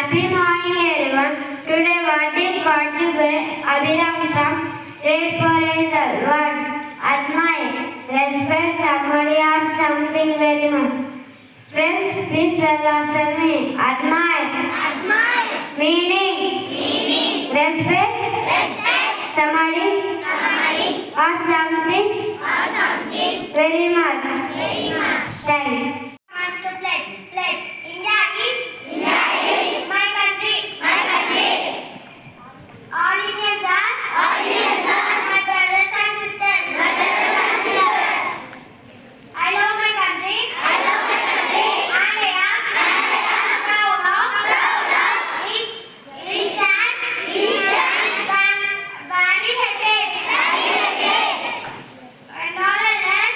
Happy morning everyone. Today what is what you get? Abhiram from grade 4 HAZEL. Word. Admire. Respect somebody or something very much. Friends, please spell after me. Admire. Admire. Meaning. Meaning. Respect. Respect. Somebody. Somebody. Or something. Or something. Very much. Very much. Thanks. Master pledge. Pledge. India is my country. My country. All Indians are my brothers and sisters. My brothers and sisters. I love my country. I love my country. And I am proud of each and valid heritage. And all others.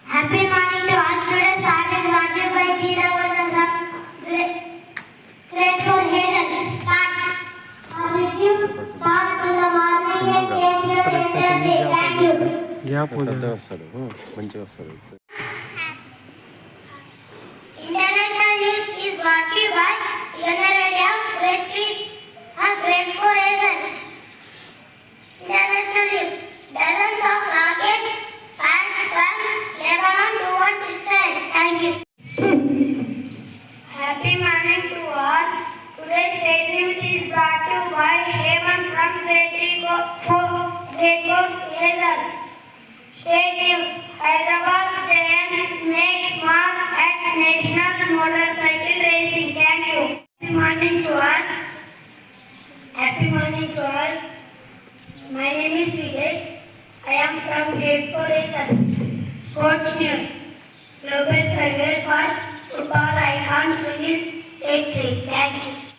Happy morning to all. Today's start is brought to you by Zira Grade 4 HAZEL. Start to the morning and change your energy. Thank you. International news is brought to you by Grade 4 HAZEL. International news. Dozens of rockets fired from Lebanon towards Israel. Thank you. Happy morning to all. Today's state news is brought to you by Hemant from Grade 4 HAZEL. State news. Hyderabad Giant makes mark at National Motorcycle Racing. Thank you. Happy morning to all. Happy morning to all. My name is Vijay. I am from Grade 4 HAZEL. Sports news. Global career for football icon Sunil Chetri. Thank you.